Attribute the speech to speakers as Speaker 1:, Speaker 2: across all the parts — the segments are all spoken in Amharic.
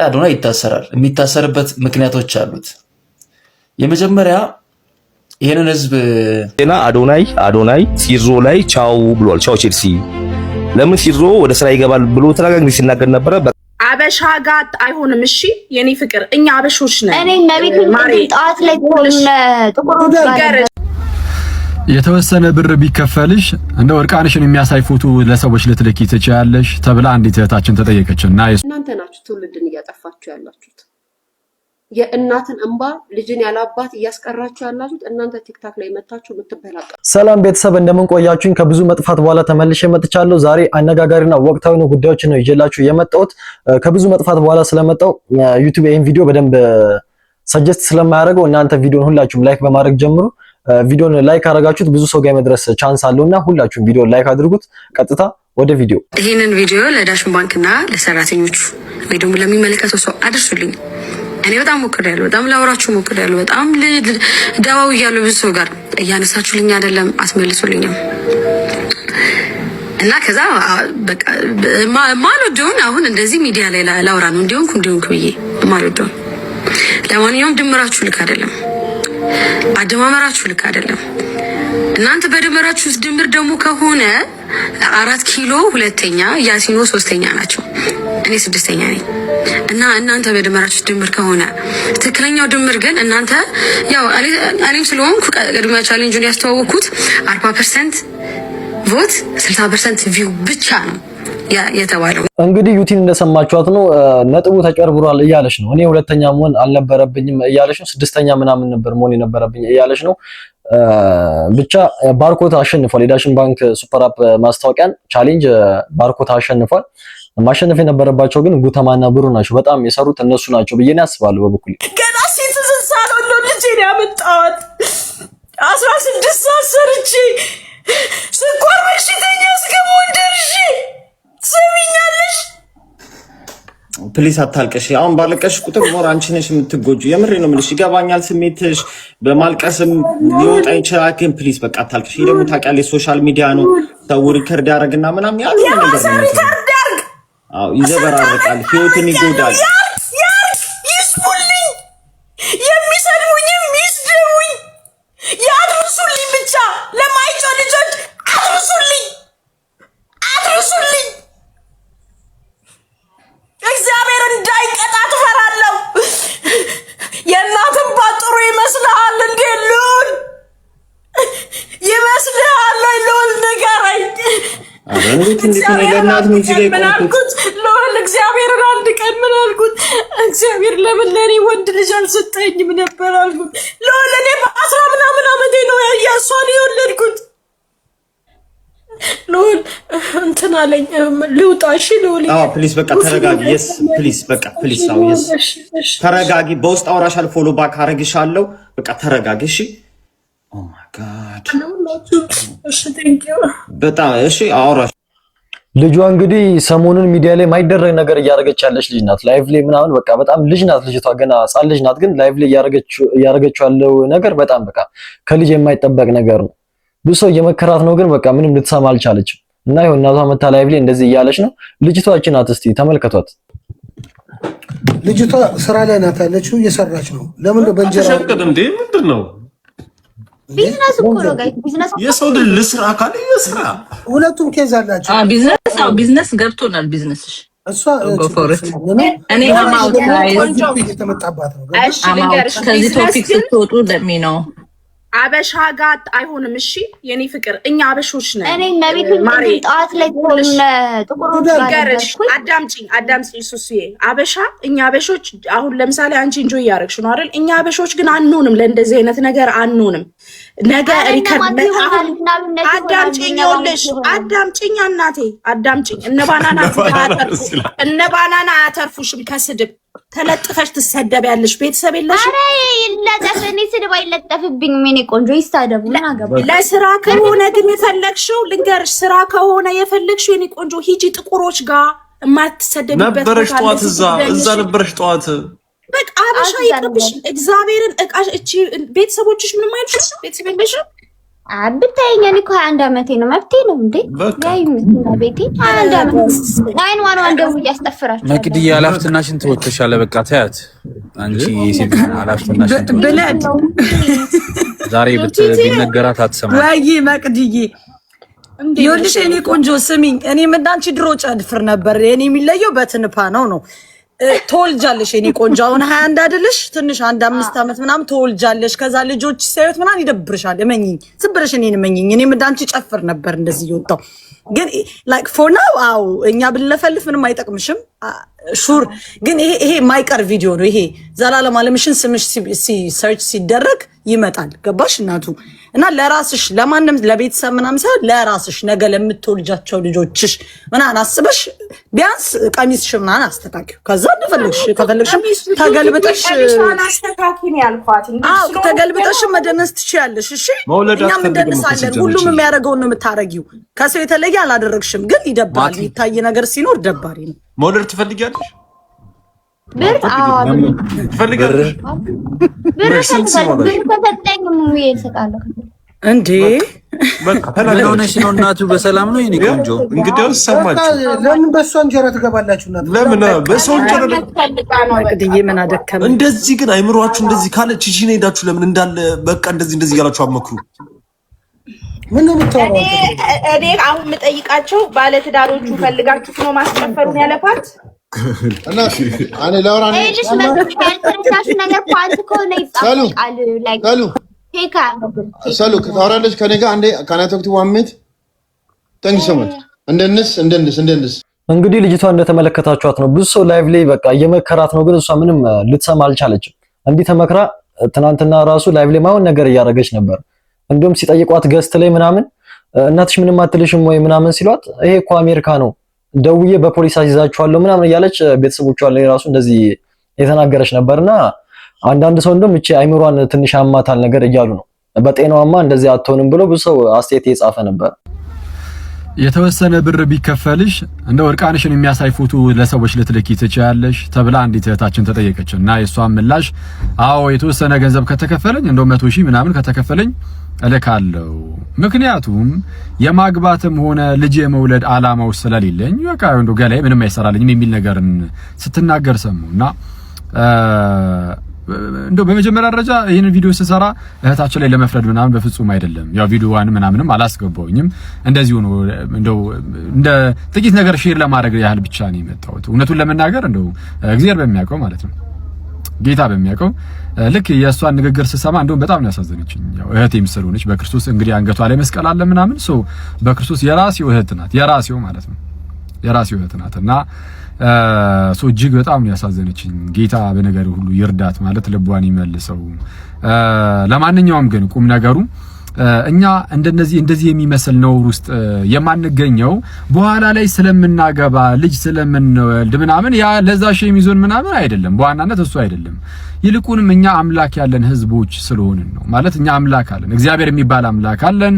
Speaker 1: አዶናይ ይታሰራል። የሚታሰርበት ምክንያቶች አሉት። የመጀመሪያ ይሄንን ህዝብ
Speaker 2: እና አዶናይ ሲድሮ ላይ ቻው ብሏል። ቻው ቼልሲ ለምን ሲድሮ ወደ ስራ ይገባል ብሎ ተናጋግሪ ሲናገር ነበረ።
Speaker 3: አበሻ ጋር አይሆንም። እሺ የኔ ፍቅር እኛ አበሾች ነን።
Speaker 4: እኔ ነብይ ጣት ላይ ጥቁር ጋር
Speaker 5: የተወሰነ ብር ቢከፈልሽ እንደ ወርቃንሽን የሚያሳይ ፎቶ ለሰዎች ልትልኪ ትችያለሽ ተብላ አንዲት እህታችን ተጠየቀችና
Speaker 6: እናንተ ናችሁ ትውልድን እያጠፋችሁ ያላችሁት። የእናትን እንባ ልጅን ያላባት እያስቀራችሁ ያላችሁት እናንተ ቲክታክ ላይ መታችሁ የምትበላቀ።
Speaker 7: ሰላም ቤተሰብ እንደምን ቆያችሁኝ? ከብዙ መጥፋት በኋላ ተመልሼ መጥቻለሁ። ዛሬ አነጋጋሪና ወቅታዊ ነው ጉዳዮችን ነው ይዤላችሁ የመጣሁት። ከብዙ መጥፋት በኋላ ስለመጣው ዩቲዩብ ይሄን ቪዲዮ በደንብ ሰጀስት ስለማያደርገው እናንተ ቪዲዮን ሁላችሁም ላይክ በማድረግ ጀምሩ። ቪዲዮን ላይክ አረጋችሁት ብዙ ሰው ጋር መድረስ ቻንስ አለውና ሁላችሁም ቪዲዮን ላይክ አድርጉት። ቀጥታ ወደ ቪዲዮ።
Speaker 8: ይሄንን ቪዲዮ ለዳሽን ባንክና ለሰራተኞቹ ወይ ደግሞ ለሚመለከተው ሰው አድርሱልኝ። እኔ በጣም ሞክሬያለሁ፣ በጣም ላወራችሁ ሞክሬያለሁ፣ በጣም ዳዋው እያሉ ብዙ ሰው ጋር እያነሳችሁልኝ አይደለም አስመልሱልኝም። እና ከዛ በቃ ማልወደውን አሁን እንደዚህ ሚዲያ ላይ ላወራ ነው እንዲሆንኩ ብዬ ማልወደውን። ለማንኛውም ድምራችሁ ልክ አይደለም፣ አደማመራችሁ ልክ አይደለም። እናንተ በድምራችሁ ድምር ደግሞ ከሆነ 4 ኪሎ ሁለተኛ ያሲኖ ሶስተኛ ናቸው፣ እኔ ስድስተኛ ነኝ። እና እናንተ በድምራችሁ ድምር ከሆነ ትክክለኛው ድምር ግን እናንተ ያው እኔም ስለሆንኩ ቅድሚያ ቻሌንጁን ያስተዋወቅኩት 40% ቮት 60% ቪው ብቻ ነው የተባለው።
Speaker 7: እንግዲህ ዩቲን እንደሰማችኋት ነው ነጥቡ ተጨርብሯል እያለች ነው። እኔ ሁለተኛ መሆን አልነበረብኝም እያለች ነው። ስድስተኛ ምናምን ነበር መሆን የነበረብኝ እያለች ነው። ብቻ ባርኮት አሸንፏል። የዳሽን ባንክ ሱፐር አፕ ማስታወቂያን ቻሌንጅ ባርኮት አሸንፏል። ማሸነፍ የነበረባቸው ግን ጉተማና ብሩ ናቸው። በጣም የሰሩት እነሱ ናቸው ብዬ ነው ያስባለሁ በበኩሌ።
Speaker 3: ገና ሲትዝን ሳሎን ነው ልጄ ያመጣሁት 16 ሰዓት ሰርቼ ስኳር በሽተኛ እስከመሆን ደርሼ ስሚኛለሽ።
Speaker 9: ፕሊስ አታልቀሽ። አሁን ባለቀሽ ቁጥር ሞር አንቺ ነሽ የምትጎጁ። የምሬ ነው የምልሽ፣ ይገባኛል ስሜትሽ፣ በማልቀስም ሊወጣ ይችላል። ግን ፕሊስ በቃ አታልቀሽ። ይሄ ደግሞ ታውቂያለሽ ሶሻል ሚዲያ ነው፣ ሰው ሪከርድ ያደርግና ምናምን ያለው ነገር ነው። አዎ ይዘበራርቃል፣ ህይወትን ይጎዳል።
Speaker 3: ይስሙልኝ፣ የሚሰድቡኝም ይስደቡኝ፣ ያድርሱልኝ። ብቻ ለማይጮህ ልጆች አድርሱልኝ። እግዚአብሔር እንዳይቀጣ ትፈራለሁ። የእናትን ባጥሩ ይመስልሃል እንዴ? ልዑል ይመስልሃል? ልዑል ንገረኝ። ምን አልኩት? ልዑል እግዚአብሔርን አንድ ቀን ምን አልኩት? እግዚአብሔር ለምን ለእኔ ወንድ ልጅ አልሰጠኝም ነበር አልኩት። ልዑል እኔ በ10 ምናምን ዓመቴ ነው እሷን የወለድኩት። ልዑል እንትን አለኝ ልውጣ። እሺ ልዑል
Speaker 9: ፕሊስ በቃ ተረጋጊ። የስ ፕሊስ በቃ ፕሊስ አው የስ ተረጋጊ። በውስጥ አውራሻል ፎሎ ባክ አረግሻለሁ። በቃ ተረጋጊ። እሺ ኦ ማይ ጋድ
Speaker 3: እሺ ቴንክ ዩ
Speaker 9: በጣም እሺ አውራሽ።
Speaker 7: ልጇ እንግዲህ ሰሞኑን ሚዲያ ላይ ማይደረግ ነገር እያደረገች ያለች ልጅ ናት። ላይቭ ላይ ምናምን በቃ በጣም ልጅ ናት ልጅቷ፣ ገና ህጻን ልጅ ናት። ግን ላይቭ ላይ እያደረገችው ያለው ነገር በጣም በቃ ከልጅ የማይጠበቅ ነገር ነው። ብዙ ሰው እየመከራት ነው፣ ግን በቃ ምንም ልትሰማ አልቻለችም። እና ይኸው እናቷ መታ ላይቭ ላይ እንደዚህ እያለች ነው። ልጅቷ እቺ ናት፣ እስቲ ተመልከቷት።
Speaker 10: ልጅቷ ስራ ላይ ናት ያለችው፣ እየሰራች ነው። ለምን ነው በእንጀራ
Speaker 11: ተሸቀደ እንዴ? ምንድነው?
Speaker 4: ቢዝነስ እኮ ነው ጋር ቢዝነስ
Speaker 11: የሰው ልጅ ልስራ ካለ ይስራ።
Speaker 10: ሁለቱም ኬዝ አላቸው።
Speaker 3: ቢዝነስ ገብቶናል። ቢዝነስሽ
Speaker 10: እሷ
Speaker 3: እኔ አማውት ላይ
Speaker 10: የተመጣባት ነው።
Speaker 3: ከዚህ ቶፒክ ስትወጡ ደሚ ነው አበሻ ጋር አይሆንም። እሺ የኔ ፍቅር እኛ አበሾች ነን።
Speaker 4: እኔ ነብይ ጣት ላይ ጥቁር ጋር አዳምጪኝ ሱሱዬ። አበሻ እኛ አበሾች አሁን ለምሳሌ አንቺ እንጆይ ያረግሽ ነው አይደል? እኛ አበሾች ግን አንሆንም፣ ለእንደዚህ አይነት ነገር አንሆንም። ነገ ሪከርድ አዳምጪኝ፣ ይኸውልሽ አዳምጪኝ፣ እናቴ አዳምጪኝ። እነ ባናና አያተርፉሽም ከስድብ ተለጥፈሽ ትሰደቢያለሽ። ቤተሰብ የለሽ። አረ ይለጠፍኝ፣ ስድብ አይለጠፍብኝ። ምን ቆንጆ ይስታደቡ ምን አገባ።
Speaker 3: ለስራ ከሆነ ግን የፈለግሽው ልንገርሽ፣ ስራ ከሆነ የፈለግሽው የኔ ቆንጆ ሂጂ ጥቁሮች ጋር የማትሰደቢበት
Speaker 11: ነበረሽ። ጠዋት እዛ ነበረሽ ጠዋት።
Speaker 3: በቃ አበሻ ይቅርብሽ። እግዚአብሔርን እቃሽ እቺ ቤተሰቦችሽ ምንም አይልሽ። ቤተሰብ የለሽ
Speaker 12: አብታየኝ እኔ እኮ 21 ዓመቴ ነው። መብቴ ነው እንዴ? ያይ ምትና ቤቴ 21 ዓመት 911 ደው ያስጠፍራችሁ።
Speaker 13: መቅዲ ያላፍትናሽን ተወጥተሻለ። በቃ ታያት አንቺ የሴት አላፍትናሽን
Speaker 3: ብለድ
Speaker 13: ዛሬ ቢነገራት አትሰማም።
Speaker 3: ወይ መቅዲዬ ይኸውልሽ እኔ ቆንጆ ስሚኝ፣ እኔ እንዳንቺ ድሮ ጨድፍር ነበር። እኔ የሚለየው በትንፓ ነው ተወልጃለሽ የኔ ቆንጆ። አሁን 21 አይደለሽ? ትንሽ 1-5 ዓመት ምናምን ተወልጃለሽ። ከዛ ልጆች ሲያዩት ምናምን ይደብርሻል። እመኚኝ፣ ዝም ብለሽ እኔን እመኚኝ። እኔም እንዳንቺ ጨፍር ነበር እንደዚህ እየወጣሁ ግን ላይክ ፎር ናው አው እኛ ብንለፈልፍ ምንም አይጠቅምሽም። ሹር ግን ይሄ ማይቀር ቪዲዮ ነው። ይሄ ዘላለም አለምሽን ስምሽ ሰርች ሲደረግ ይመጣል። ገባሽ እናቱ? እና ለራስሽ ለማንም ለቤተሰብ ምናምን ሳይሆን ለራስሽ ነገ ለምትወልጃቸው ልጆችሽ ምናምን አስበሽ ቢያንስ ቀሚስሽ ምናምን አስተካክዩ። ከዛ ከፈለግሽም ተገልብጠሽ
Speaker 4: አስተካክኝ ያልኳት
Speaker 3: ተገልብጠሽ መደነስ ትችያለሽ። እሺ እኛም እንደንሳለን። ሁሉም የሚያደርገውን ነው የምታረጊው። ከሰው የተለየ አላደረግሽም። ግን ይደብራል። የሚታይ ነገር ሲኖር ደባሪ ነው።
Speaker 11: መውለድ ትፈልጊያለሽ?
Speaker 12: ብር
Speaker 11: ትፈልጊያለሽ?
Speaker 12: ብር ከተጠኝ ሙሉ ይሰጣለሁ
Speaker 3: እንዴ?
Speaker 11: በቃ ተናገረሽ ነው። እናቱ በሰላም ነው የኔ ቆንጆ። እንግዲያውስ ሰማችሁ።
Speaker 10: ለምን በሷ እንጀራ ትገባላችሁ? እናቱ
Speaker 11: ለምን በሰው እንጀራ
Speaker 3: መቅድዬ ምን አደከመ?
Speaker 11: እንደዚህ ግን አይምሯችሁ እንደዚህ ካለች እሺ ነው ሄዳችሁ ለምን እንዳለ በቃ እንደዚህ ያላችሁ አመክሩ።
Speaker 10: ምን ነው የምታወራው?
Speaker 4: እኔ አሁን የምጠይቃቸው ባለትዳሮቹ ፈልጋችሁ ነው ማስጨፈሩን ያለባት
Speaker 14: እና እኔ ላውራ ነው
Speaker 12: እሺ ማለት ነገር ፓንት ኮኔ ይጣላል ላይክ ቴካ
Speaker 14: ሰሉ ታወራለች ከኔ ጋር አንዴ ካናቶክቲ ዋሚት ታንክ ዩ ሶ ማች እንደንስ
Speaker 7: እንግዲህ ልጅቷ እንደተመለከታችኋት ነው። ብዙ ሰው ላይቭ ላይ በቃ እየመከራት ነው፣ ግን እሷ ምንም ልትሰማ አልቻለችም። እንዲህ ተመክራ ትናንትና ራሱ ላይቭ ላይ ማውን ነገር እያደረገች ነበር። እንዲሁም ሲጠይቋት ገስት ላይ ምናምን እናትሽ ምንም አትልሽም ወይ ምናምን ሲሏት ይሄ እኮ አሜሪካ ነው ደውዬ በፖሊስ አስይዛችኋለሁ ምናምን እያለች ቤተሰቦቿ ላይ ራሱ እንደዚህ የተናገረች ነበርና አንዳንድ ሰው እንደውም እቺ አይምሯን ትንሽ አማታል ነገር እያሉ ነው። በጤናዋማ እንደዚህ አትሆንም ብሎ ብዙ ሰው አስተያየት እየጻፈ ነበር።
Speaker 5: የተወሰነ ብር ቢከፈልሽ እንደ ወርቃንሽን የሚያሳይ ፎቶ ለሰዎች ልትልኪ ትችያለሽ ተብላ አንዲት እህታችን ተጠየቀች እና የሷን ምላሽ አዎ የተወሰነ ገንዘብ ከተከፈለኝ እንደው 100,000 ምናምን ከተከፈለኝ እልካለሁ። ምክንያቱም የማግባትም ሆነ ልጅ የመውለድ አላማው ስለሌለኝ በቃ እንደው ገላይ ምንም አይሰራልኝም የሚል ነገርን ስትናገር ሰሙና እንደው በመጀመሪያ ደረጃ ይሄንን ቪዲዮ ስሰራ እህታችን ላይ ለመፍረድ ምናምን በፍጹም አይደለም። ያው ቪዲዮዋን ምናምንም አላስገባውኝም እንደዚሁ ነው። እንደው እንደ ጥቂት ነገር ሼር ለማድረግ ያህል ብቻ ነው የመጣሁት። እውነቱን ለመናገር እንደው እግዚአብሔር በሚያውቀው ማለት ነው ጌታ በሚያውቀው ልክ የእሷን ንግግር ስሰማ እንደውም በጣም ነው ያሳዘነችኝ። ያው እህቴም ስለሆነች በክርስቶስ እንግዲህ አንገቷ ላይ መስቀል አለ ምናምን በክርስቶስ የራሴው እህት ናት፣ የራሴው ማለት ነው የራሴው እህት ናትና እጅግ በጣም ነው ያሳዘነችኝ። ጌታ በነገር ሁሉ ይርዳት ማለት ልቧን ይመልሰው። ለማንኛውም ግን ቁም ነገሩ እኛ እንደዚህ የሚመስል ነውር ውስጥ የማንገኘው በኋላ ላይ ስለምናገባ ልጅ ስለምንወልድ ምናምን ያ ለዛ ሸም ይዞን ምናምን አይደለም። በዋናነት እሱ አይደለም። ይልቁንም እኛ አምላክ ያለን ህዝቦች ስለሆንን ነው። ማለት እኛ አምላክ አለን፣ እግዚአብሔር የሚባል አምላክ አለን።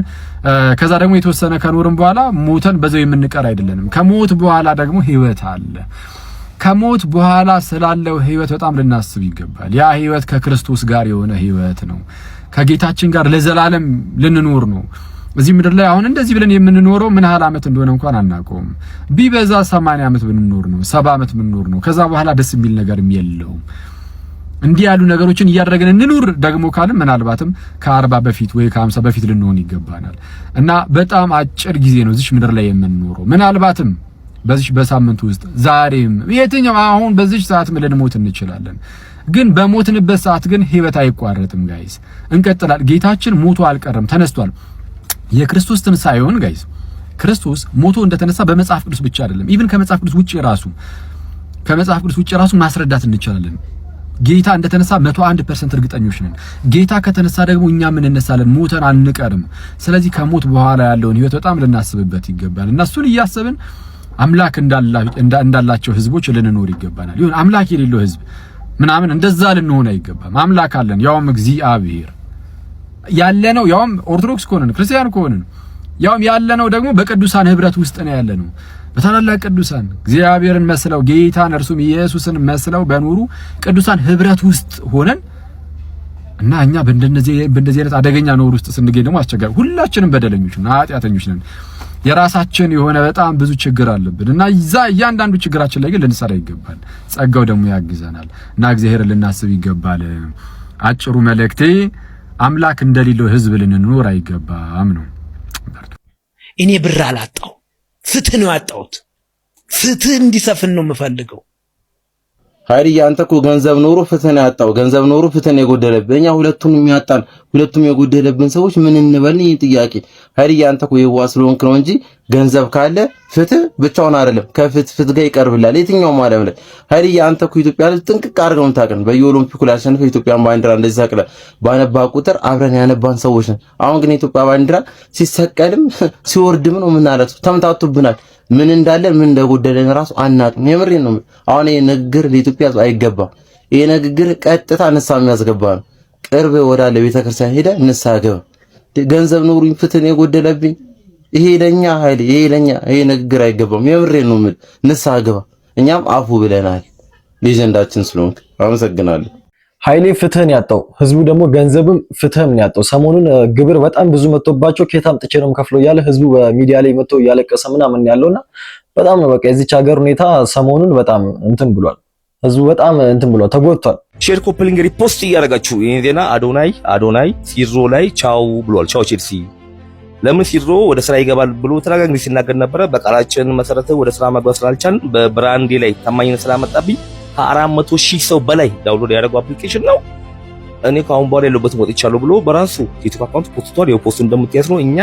Speaker 5: ከዛ ደግሞ የተወሰነ ከኖርን በኋላ ሞተን በዛው የምንቀር አይደለንም። ከሞት በኋላ ደግሞ ህይወት አለ። ከሞት በኋላ ስላለው ህይወት በጣም ልናስብ ይገባል። ያ ህይወት ከክርስቶስ ጋር የሆነ ህይወት ነው። ከጌታችን ጋር ለዘላለም ልንኖር ነው። እዚህ ምድር ላይ አሁን እንደዚህ ብለን የምንኖረው ምን ያህል ዓመት እንደሆነ እንኳን አናውቀውም። ቢበዛ 80 ዓመት ብንኖር ነው፣ 70 ዓመት ብንኖር ነው። ከዛ በኋላ ደስ የሚል ነገርም የለውም። እንዲህ ያሉ ነገሮችን እያደረግን እንኑር ደግሞ ካልን ምናልባትም ከ40 በፊት ወይ ከ50 በፊት ልንሆን ይገባናል። እና በጣም አጭር ጊዜ ነው እዚህ ምድር ላይ የምንኖረው። ምናልባትም በዚህ በሳምንት ውስጥ ዛሬም የትኛው አሁን በዚህ ሰዓት ልንሞት እንችላለን። ግን በሞትንበት ሰዓት ግን ህይወት አይቋረጥም ጋይስ፣ እንቀጥላል። ጌታችን ሞቶ አልቀረም፣ ተነስቷል። የክርስቶስ ትንሳኤውን ጋይስ ክርስቶስ ሞቶ እንደተነሳ በመጽሐፍ ቅዱስ ብቻ አይደለም፣ ኢቭን ከመጽሐፍ ቅዱስ ውጪ ራሱ ማስረዳት እንችላለን። ጌታ እንደተነሳ 101% እርግጠኞች ነን። ጌታ ከተነሳ ደግሞ እኛም እንነሳለን፣ ሞተን አንቀርም። ስለዚህ ከሞት በኋላ ያለውን ህይወት በጣም ልናስብበት ይገባል እና እሱን እያሰብን አምላክ እንዳላቸው ህዝቦች ልንኖር ይገባናል። ይሁን አምላክ የሌለው ህዝብ ምናምን እንደዛ ልንሆን አይገባም። አምላክ አለን፣ ያውም እግዚአብሔር ያለነው፣ ያውም ኦርቶዶክስ ከሆነን ክርስቲያን ከሆነን ያውም ያለነው ደግሞ በቅዱሳን ህብረት ውስጥ ነው ያለነው። በታላላቅ ቅዱሳን እግዚአብሔርን መስለው ጌታን እርሱም ኢየሱስን መስለው በኑሩ ቅዱሳን ህብረት ውስጥ ሆነን እና እኛ በእንደዚህ አይነት አደገኛ ነውር ውስጥ ስንገኝ ደግሞ አስቸጋሪ ሁላችንም በደለኞች ነን፣ ኃጢአተኞች ነን። የራሳችን የሆነ በጣም ብዙ ችግር አለብን እና እያንዳንዱ ችግራችን ላይ ግን ልንሰራ ይገባል። ጸጋው ደግሞ ያግዘናል እና እግዚአብሔርን ልናስብ ይገባል። አጭሩ መልእክቴ አምላክ እንደሌለው ህዝብ ልንኖር አይገባም ነው።
Speaker 15: እኔ ብር አላጣው፣ ፍትህ ነው ያጣሁት። ፍትህ እንዲሰፍን ነው የምፈልገው።
Speaker 2: ኃይልዬ አንተ እኮ ገንዘብ ኖሮ ፍትህን ያጣው፣ ገንዘብ ኖሮ ፍትህን የጎደለብን እኛ ሁለቱንም ያጣን፣ ሁለቱም የጎደለብን ሰዎች ምን እንበል? ይሄ ጥያቄ ኃይልዬ አንተ እኮ የዋህ ስለሆንክ ነው እንጂ ገንዘብ ካለ ፍትህ ብቻውን አይደለም ከፍትህ ጋር ይቀርብላል የትኛውም ዓለም ላይ። ኃይልዬ አንተ እኮ ኢትዮጵያ ላይ ጥንቅቅ አድርገው ታውቀን በየኦሎምፒኩ ላይ አሸንፈህ ኢትዮጵያን ባንዲራ እንደዚህ ሰቅለህ ባነባ ቁጥር አብረን ያነባን ሰዎች ነን። አሁን ግን የኢትዮጵያ ባንዲራ ሲሰቀልም ሲወርድም ነው የምናለቅሰው። ተምታቱብናል። ምን እንዳለ ምን እንደጎደለን ራሱ አናውቅም። የምሬን ነው። አሁን ይሄ ንግግር ለኢትዮጵያ አይገባም። ይሄ ንግግር ቀጥታ ንስሐ የሚያስገባ ነው። ቅርብ ወዳለ ቤተክርስቲያን ሄደ ንስሐ ገባ። ገንዘብ ኖሩኝ ፍትህን የጎደለብኝ ይሄ ለኛ ኃይል ይሄ ለኛ ይሄ ንግግር አይገባም። የምሬን ነው። ንስሐ ገባ። እኛም አፉ ብለናል። ሌጀንዳችን ስለሆንክ አመሰግናለሁ።
Speaker 7: ኃይሌ ፍትህን ያጣው፣ ህዝቡ ደግሞ ገንዘብም ፍትህም ያጣው። ሰሞኑን ግብር በጣም ብዙ መጥቶባቸው ከየት አምጥቼ ነው የምከፍለው እያለ ህዝቡ በሚዲያ ላይ መጥቶ እያለቀሰ ምናምን ያለውና በጣም ነው በቃ የዚች ሀገር ሁኔታ ሰሞኑን በጣም እንትን ብሏል። ህዝቡ በጣም እንትን ብሏል፣ ተጎድቷል።
Speaker 2: ሼር ኮፕሊንግ ሪፖስት እያደረጋችሁ ይሄን ዜና አዶናይ ሲድሮ ላይ ቻው ብሏል። ቻው ቼልሲ። ለምን ሲድሮ ወደ ስራ ይገባል ብሎ ተደጋጋሚ ሲናገር ነበረ። በቃላችን መሰረት ወደ ስራ መግባት ስላልቻልን በብራንዴ ላይ ታማኝነት ስላመጣብኝ ከ400,000 ሰው በላይ ዳውንሎድ ያደረገው አፕሊኬሽን ነው። እኔ ከአሁን በኋላ ያለበትን ወጥቻለሁ ብሎ በራሱ ቲክቶክ አካውንት ፖስቷል። ያው ፖስቱ እንደምትያዝ ነው። እኛ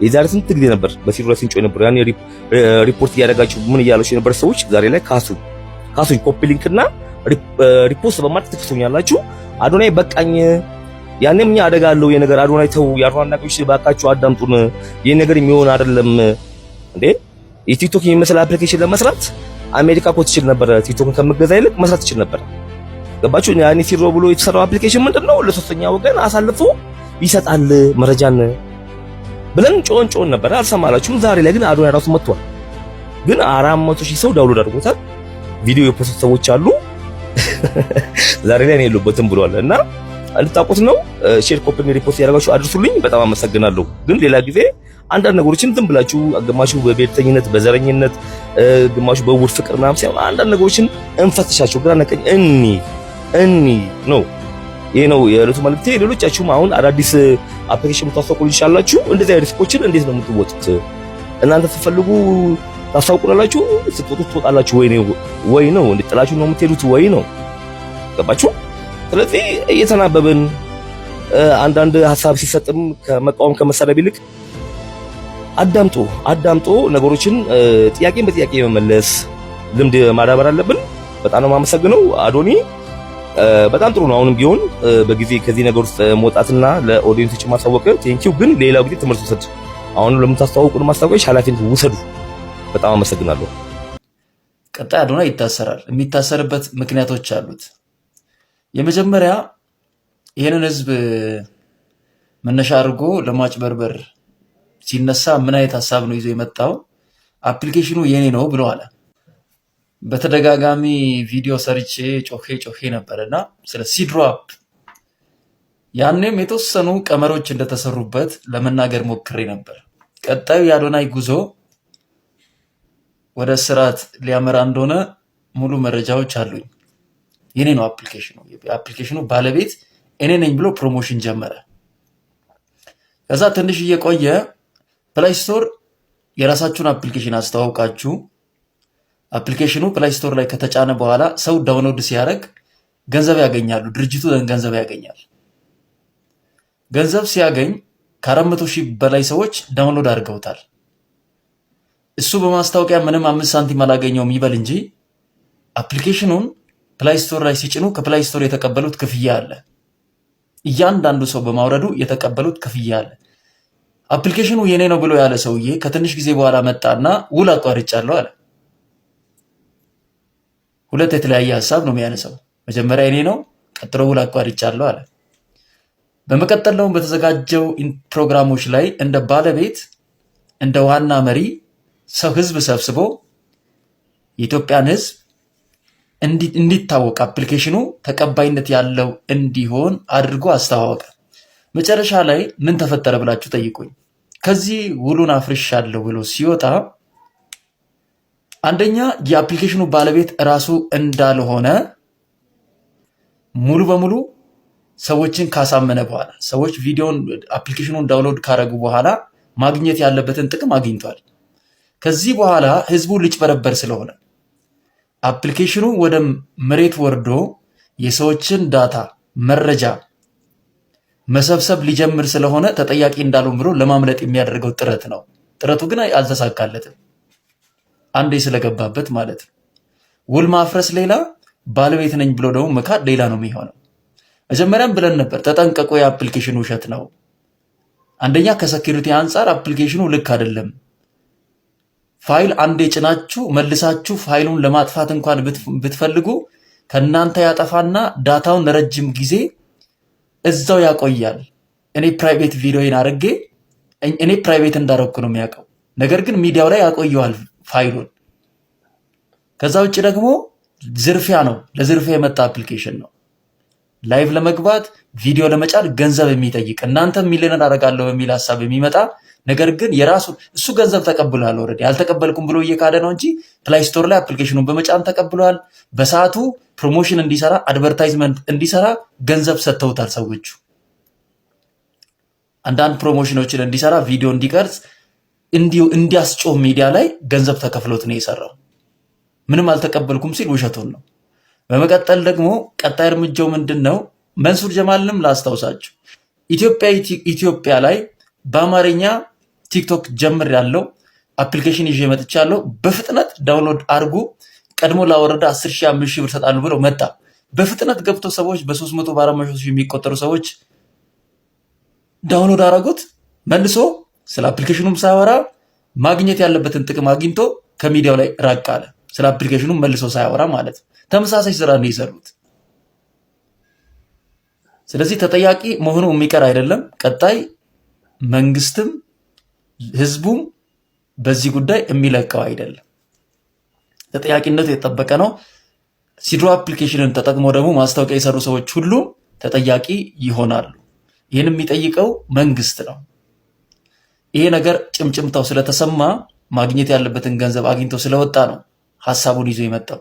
Speaker 2: የዛሬ ስንት ጊዜ ነበር በሲድሮ ላይ ሲንጮህ ነበር። ያኔ ሪፖርት እያደረጋችሁ ምን እያላችሁ የነበር ሰዎች ዛሬ ላይ ካሱኝ ኮፒ ሊንክና ሪፖስት በማድረግ ትክሱኛላችሁ። አዶናይ በቃኝ። ያኔም እኛ አደጋ አለው የነገር አዶናይ ተው፣ ያሯን ነገሮች ባካችሁ አዳምጡን። ይሄ ነገር የሚሆን አይደለም እንዴ! የቲክቶክ የሚመስል አፕሊኬሽን ለመስራት አሜሪካ እኮ ትችል ነበር። ቲክቶክን ከምገዛ ይልቅ መስራት ትችል ነበር። ገባችሁ? ያኔ ሲድሮ ብሎ የተሰራው አፕሊኬሽን ምንድነው? ለሶስተኛ ወገን አሳልፎ ይሰጣል መረጃን ብለን ጮን ነበር። አልሰማላችሁም። ዛሬ ላይ ግን አዶናይ ራሱ መጥቷል። ግን 400,000 ሰው ዳውንሎድ አድርጎታል። ቪዲዮ የፖስት ሰዎች አሉ። ዛሬ ላይ ነው የለበትም ብሏል እና እንድታውቁት ነው። ሼር ኮፒ ሪፖስት ያደርጋችሁ አድርሱልኝ። በጣም አመሰግናለሁ። ግን ሌላ ጊዜ አንዳንድ ነገሮችን ዝም ብላችሁ ግማሹ በብሔርተኝነት በዘረኝነት ግማሹ በውር ፍቅር ምናምን ሳይሆን አንዳንድ ነገሮችን እንፈትሻቸው። ግራ ነቀኝ እኒ ነው። ይሄ ነው የዕለቱ መልእክቴ። ሌሎቻችሁም አሁን አዳዲስ አፕሊኬሽን የምታስተዋውቁ ልጅ እንደዚህ ሪስኮችን እንዴት ነው የምትወጡት? እናንተ ስትፈልጉ ታስተዋውቁላችሁ፣ ስትወጡ ትወጣላችሁ ወይ ነው እንድጥላችሁ ነው የምትሄዱት ወይ ነው? ገባችሁ? ስለዚህ እየተናበብን አንዳንድ ሐሳብ ሲሰጥም ከመቃወም ከመሰረብ ይልቅ አዳምጦ ነገሮችን ጥያቄን በጥያቄ መመለስ ልምድ ማዳበር አለብን። በጣም ነው የማመሰግነው አዶኒ። በጣም ጥሩ ነው። አሁንም ቢሆን በጊዜ ከዚህ ነገር ውስጥ መውጣትና ለኦዲየንሶች ማሳወቅ ቴንኪው። ግን ሌላው ጊዜ ትምህርት ውሰድ። አሁን ለምታስተዋውቁን ማስታወቂያዎች ኃላፊነት ውሰዱ። በጣም አመሰግናለሁ።
Speaker 1: ቀጣይ አዶናይ ይታሰራል። የሚታሰርበት ምክንያቶች አሉት። የመጀመሪያ ይህንን ህዝብ መነሻ አድርጎ ለማጭበርበር ሲነሳ ምን አይነት ሀሳብ ነው ይዞ የመጣው? አፕሊኬሽኑ የኔ ነው ብሎ አለ። በተደጋጋሚ ቪዲዮ ሰርቼ ጮሄ ነበርና ስለ ሲድሮ አፕ ያኔም የተወሰኑ ቀመሮች እንደተሰሩበት ለመናገር ሞክሬ ነበር። ቀጣዩ የአዶናይ ጉዞ ወደ ስርዓት ሊያመራ እንደሆነ ሙሉ መረጃዎች አሉኝ። የኔ ነው አፕሊኬሽኑ። የአፕሊኬሽኑ ባለቤት እኔ ነኝ ብሎ ፕሮሞሽን ጀመረ። ከዛ ትንሽ እየቆየ ፕላይ ስቶር የራሳችሁን አፕሊኬሽን አስተዋውቃችሁ አፕሊኬሽኑ ፕላይ ስቶር ላይ ከተጫነ በኋላ ሰው ዳውንሎድ ሲያደርግ ገንዘብ ያገኛሉ። ድርጅቱ ገንዘብ ያገኛል። ገንዘብ ሲያገኝ ከ400,000 በላይ ሰዎች ዳውንሎድ አድርገውታል። እሱ በማስታወቂያ ምንም 5 ሳንቲም አላገኘውም ይበል እንጂ አፕሊኬሽኑን ፕላይ ስቶር ላይ ሲጭኑ ከፕላይ ስቶር የተቀበሉት ክፍያ አለ። እያንዳንዱ ሰው በማውረዱ የተቀበሉት ክፍያ አለ። አፕሊኬሽኑ የኔ ነው ብሎ ያለ ሰውዬ ከትንሽ ጊዜ በኋላ መጣና ውል አቋርጫለሁ አለ። ሁለት የተለያየ ሀሳብ ነው የሚያነሳው። መጀመሪያ የኔ ነው፣ ቀጥሎ ውል አቋርጫለሁ አለ። በመቀጠል ደግሞ በተዘጋጀው ፕሮግራሞች ላይ እንደ ባለቤት እንደ ዋና መሪ ሰው ህዝብ ሰብስቦ የኢትዮጵያን ህዝብ እንዲታወቅ አፕሊኬሽኑ ተቀባይነት ያለው እንዲሆን አድርጎ አስተዋወቀ። መጨረሻ ላይ ምን ተፈጠረ ብላችሁ ጠይቁኝ። ከዚህ ውሉን አፍርሻለሁ ብሎ ሲወጣ አንደኛ የአፕሊኬሽኑ ባለቤት ራሱ እንዳልሆነ ሙሉ በሙሉ ሰዎችን ካሳመነ በኋላ ሰዎች ቪዲዮን አፕሊኬሽኑን ዳውንሎድ ካረጉ በኋላ ማግኘት ያለበትን ጥቅም አግኝቷል። ከዚህ በኋላ ህዝቡ ሊጭበረበር ስለሆነ አፕሊኬሽኑ ወደ መሬት ወርዶ የሰዎችን ዳታ መረጃ መሰብሰብ ሊጀምር ስለሆነ ተጠያቂ እንዳልሆን ብሎ ለማምለጥ የሚያደርገው ጥረት ነው። ጥረቱ ግን አልተሳካለትም። አንዴ ስለገባበት ማለት ነው። ውል ማፍረስ ሌላ፣ ባለቤት ነኝ ብሎ ደግሞ መካድ ሌላ ነው የሚሆነው። መጀመሪያም ብለን ነበር ተጠንቀቁ፣ የአፕሊኬሽኑ ውሸት ነው። አንደኛ ከሴኩሪቲ አንጻር አፕሊኬሽኑ ልክ አይደለም። ፋይል አንዴ ጭናችሁ መልሳችሁ ፋይሉን ለማጥፋት እንኳን ብትፈልጉ ከናንተ ያጠፋና ዳታውን ለረጅም ጊዜ እዛው ያቆያል። እኔ ፕራይቬት ቪዲዮን አድርጌ እኔ ፕራይቬት እንዳደረኩ ነው የሚያውቀው። ነገር ግን ሚዲያው ላይ ያቆየዋል ፋይሉን። ከዛ ውጭ ደግሞ ዝርፊያ ነው፣ ለዝርፊያ የመጣ አፕሊኬሽን ነው። ላይቭ ለመግባት ቪዲዮ ለመጫን ገንዘብ የሚጠይቅ እናንተ ሚሊዮነር አደርጋለሁ በሚል ሀሳብ የሚመጣ ነገር ግን የራሱ እሱ ገንዘብ ተቀብሏል። ኦልሬዲ አልተቀበልኩም ብሎ እየካደ ነው እንጂ ፕላይ ስቶር ላይ አፕሊኬሽኑን በመጫን ተቀብሏል። በሰዓቱ ፕሮሞሽን እንዲሰራ አድቨርታይዝመንት እንዲሰራ ገንዘብ ሰጥተውታል ሰዎቹ። አንዳንድ ፕሮሞሽኖችን እንዲሰራ ቪዲዮ እንዲቀርጽ እንዲያስጮህ ሚዲያ ላይ ገንዘብ ተከፍሎት ነው የሰራው። ምንም አልተቀበልኩም ሲል ውሸቱን ነው። በመቀጠል ደግሞ ቀጣይ እርምጃው ምንድን ነው? መንሱር ጀማልንም ላስታውሳችሁ፣ ኢትዮጵያ ላይ በአማርኛ ቲክቶክ ጀምር ያለው አፕሊኬሽን ይዤ መጥቻለሁ፣ በፍጥነት ዳውንሎድ አድርጉ፣ ቀድሞ ላወረደ 10,000 5,000 ብር ሰጣሉ ብሎ መጣ። በፍጥነት ገብቶ ሰዎች በ300 በ400 የሚቆጠሩ ሰዎች ዳውንሎድ አደረጉት። መልሶ ስለ አፕሊኬሽኑም ሳያወራ ማግኘት ያለበትን ጥቅም አግኝቶ ከሚዲያው ላይ ራቅ አለ። ስለ አፕሊኬሽኑ መልሶ ሳያወራ ማለት ነው። ተመሳሳይ ስራ ነው የሰሩት። ስለዚህ ተጠያቂ መሆኑ የሚቀር አይደለም። ቀጣይ መንግስትም ህዝቡም በዚህ ጉዳይ የሚለቀው አይደለም። ተጠያቂነቱ የተጠበቀ ነው። ሲድሮ አፕሊኬሽንን ተጠቅሞ ደግሞ ማስታወቂያ የሰሩ ሰዎች ሁሉ ተጠያቂ ይሆናሉ። ይህን የሚጠይቀው መንግስት ነው። ይሄ ነገር ጭምጭምታው ስለተሰማ ማግኘት ያለበትን ገንዘብ አግኝቶ ስለወጣ ነው ሐሳቡን ይዞ የመጣው።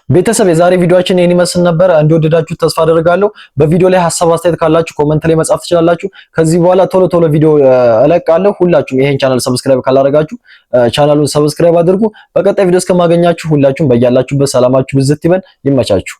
Speaker 7: ቤተሰብ የዛሬ ቪዲዮአችን ይሄን ይመስል ነበር። እንደወደዳችሁ ተስፋ አደርጋለሁ። በቪዲዮ ላይ ሐሳብ አስተያየት ካላችሁ ኮሜንት ላይ መጻፍ ትችላላችሁ። ከዚህ በኋላ ቶሎ ቪዲዮ እለቃለሁ። ሁላችሁም ይሄን ቻናል ሰብስክራይብ ካላደረጋችሁ ቻናሉን ሰብስክራይብ አድርጉ። በቀጣይ ቪዲዮ እስከማገኛችሁ ሁላችሁም በያላችሁበት ሰላማችሁ ብዝት ይበል። ይመቻችሁ።